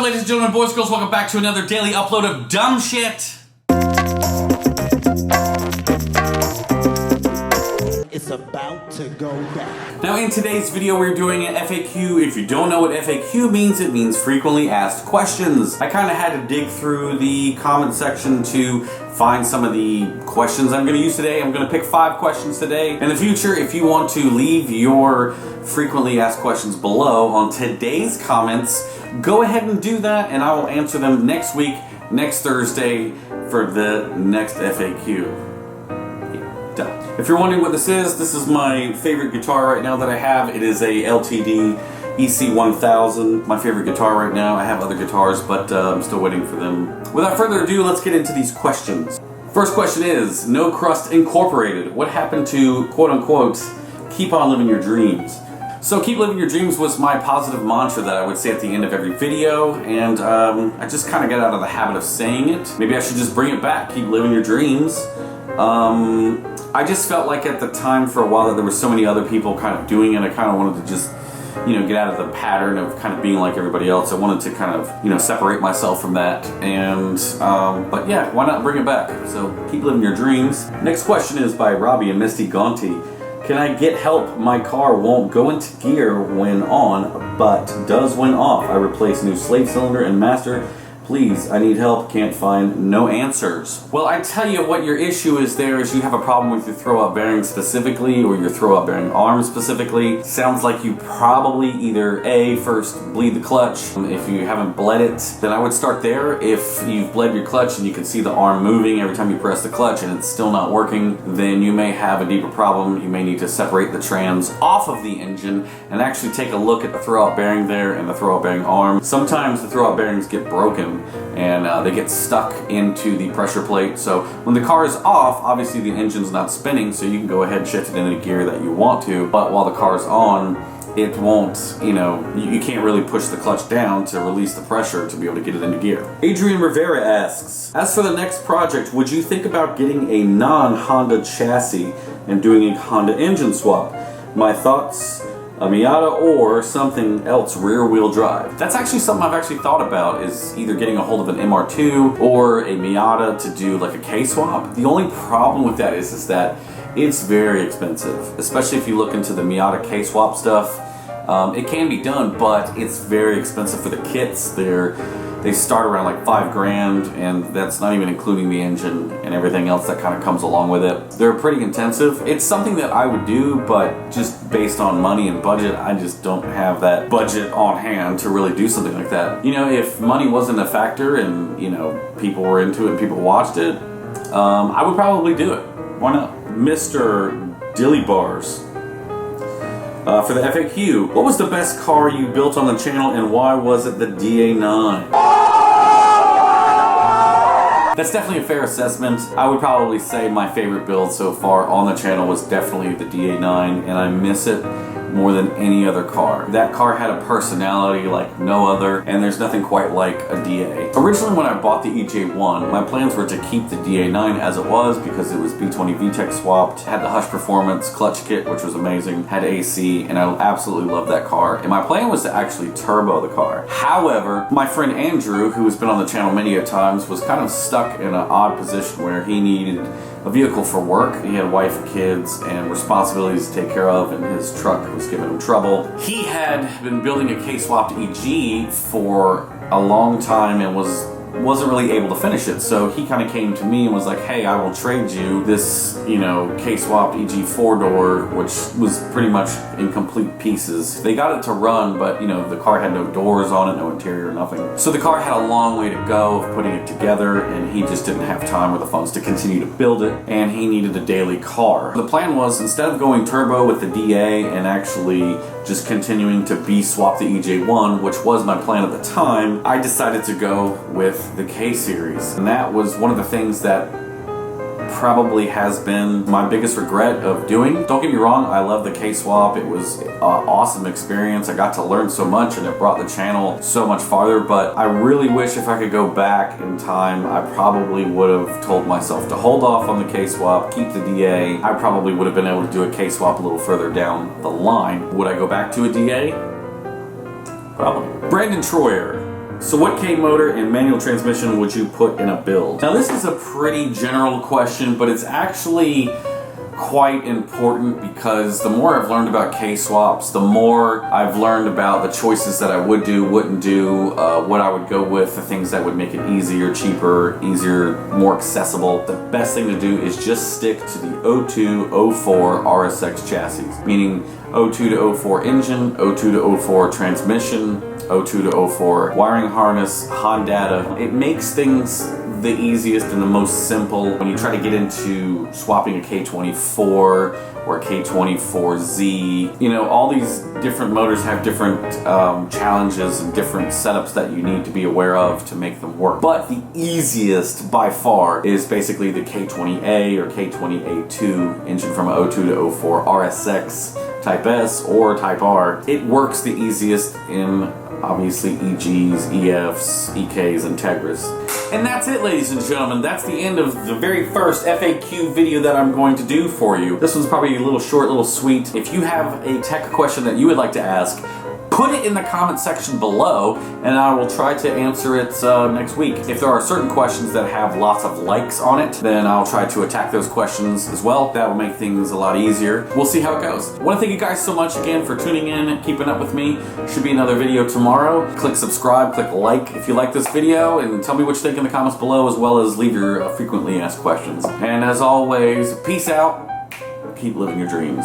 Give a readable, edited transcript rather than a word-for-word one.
up, ladies and gentlemen, boys and girls? Welcome back to another daily upload of dumb shit. It's about to go down. Now in today's video we're doing an FAQ. If you don't know what FAQ means, it means frequently asked questions. I kind of had to dig through the comment section to find some of the questions I'm going to use today. I'm going to pick 5 questions today. In the future, if you want to leave your frequently asked questions below on today's comments, go ahead and do that and I will answer them next week, next Thursday, for the next FAQ. If you're wondering what this is my favorite guitar right now that I have. It is a LTD EC1000, my favorite guitar right now. I have other guitars, but I'm still waiting for them. Without further ado, let's get into these questions. First question is, No Crust Incorporated. What happened to, quote unquote, keep on living your dreams? So keep living your dreams was my positive mantra that I would say at the end of every video, and I just kind of got out of the habit of saying it. Maybe I should just bring it back, keep living your dreams. I just felt like at the time for a while that there were so many other people kind of doing it. I kind of wanted to just, you know, get out of the pattern of kind of being like everybody else. I wanted to kind of, you know, separate myself from that. And, but yeah, why not bring it back? So keep living your dreams. Next question is by Robbie and Misty Gonti. Can I get help? My car won't go into gear when on, but does when off. I replace new slave cylinder and master. Please, I need help, can't find no answers. Well, I tell you what your issue is there is you have a problem with your throw-out bearing specifically, or your throw-out bearing arm specifically. Sounds like you probably either A, first bleed the clutch. If you haven't bled it, then I would start there. If you've bled your clutch and you can see the arm moving every time you press the clutch and it's still not working, then you may have a deeper problem. You may need to separate the trans off of the engine and actually take a look at the throw-out bearing there and the throw-out bearing arm. Sometimes the throw-out bearings get broken and they get stuck into the pressure plate. So when the car is off, obviously the engine's not spinning, so you can go ahead and shift it into gear that you want to, but while the car's on, it won't, you know, you can't really push the clutch down to release the pressure to be able to get it into gear. Adrian Rivera asks, as for the next project, would you think about getting a non-Honda chassis and doing a Honda engine swap? My thoughts, a Miata or something else rear-wheel drive. That's actually something I've actually thought about, is either getting a hold of an MR2 or a Miata to do like a K-swap. The only problem with that is that it's very expensive, especially if you look into the Miata K-swap stuff. It can be done, but it's very expensive for the kits. They start around like $5,000, and that's not even including the engine and everything else that kind of comes along with it. They're pretty intensive. It's something that I would do, but just based on money and budget, I just don't have that budget on hand to really do something like that. You know, if money wasn't a factor and, you know, people were into it and people watched it, I would probably do it. Why not? Mr. Dilly Bars. For the FAQ, what was the best car you built on the channel and why was it the DA9? That's definitely a fair assessment. I would probably say my favorite build so far on the channel was definitely the DA9, and I miss it more than any other car. That car had a personality like no other, and there's nothing quite like a DA. Originally when I bought the EJ1, my plans were to keep the DA9 as it was because it was B20 VTEC swapped, had the Hush Performance clutch kit, which was amazing, had AC, and I absolutely loved that car. And my plan was to actually turbo the car. However, my friend Andrew, who has been on the channel many a times, was kind of stuck in an odd position where he needed a vehicle for work. He had a wife and kids and responsibilities to take care of, and his truck was giving him trouble. He had been building a K-swapped EG for a long time and wasn't really able to finish it, so he kind of came to me and was like, hey, I will trade you this, you know, K-swapped EG 4-door, which was pretty much in complete pieces. They got it to run, but, you know, the car had no doors on it, no interior, nothing. So the car had a long way to go of putting it together, and he just didn't have time or the funds to continue to build it, and he needed a daily car. The plan was, instead of going turbo with the DA and actually just continuing to B-swap the EJ1, which was my plan at the time, I decided to go with the K-Series. And that was one of the things that probably has been my biggest regret of doing. Don't get me wrong, I love the K-swap. It was an awesome experience. I got to learn so much and it brought the channel so much farther, but I really wish if I could go back in time, I probably would have told myself to hold off on the K-swap, keep the DA. I probably would have been able to do a K-swap a little further down the line. Would I go back to a DA? Probably. Brandon Troyer. So what K motor and manual transmission would you put in a build? Now this is a pretty general question, but it's actually quite important because the more I've learned about K-swaps, the more I've learned about the choices that I would do, wouldn't do, what I would go with, the things that would make it easier, cheaper, more accessible. The best thing to do is just stick to the 02, 04 RSX chassis, meaning 02 to 04 engine, 02 to 04 transmission, 02 to 04 wiring harness, Honda. It makes things the easiest and the most simple. When you try to get into swapping a K24 or a K24Z, you know, all these different motors have different challenges and different setups that you need to be aware of to make them work. But the easiest by far is basically the K20A or K20A2 engine from 02 to 04 RSX Type S or Type R. It works the easiest in obviously EGs, EFs, EKs, and Tegras. And that's it, ladies and gentlemen. That's the end of the very first FAQ video that I'm going to do for you. This one's probably a little short, a little sweet. If you have a tech question that you would like to ask, put it in the comment section below and I will try to answer it next week. If there are certain questions that have lots of likes on it, then I'll try to attack those questions as well. That will make things a lot easier. We'll see how it goes. I want to thank you guys so much again for tuning in, keeping up with me. Should be another video tomorrow. Click subscribe, click like if you like this video, and tell me what you think in the comments below, as well as leave your frequently asked questions. And as always, peace out. Keep living your dreams.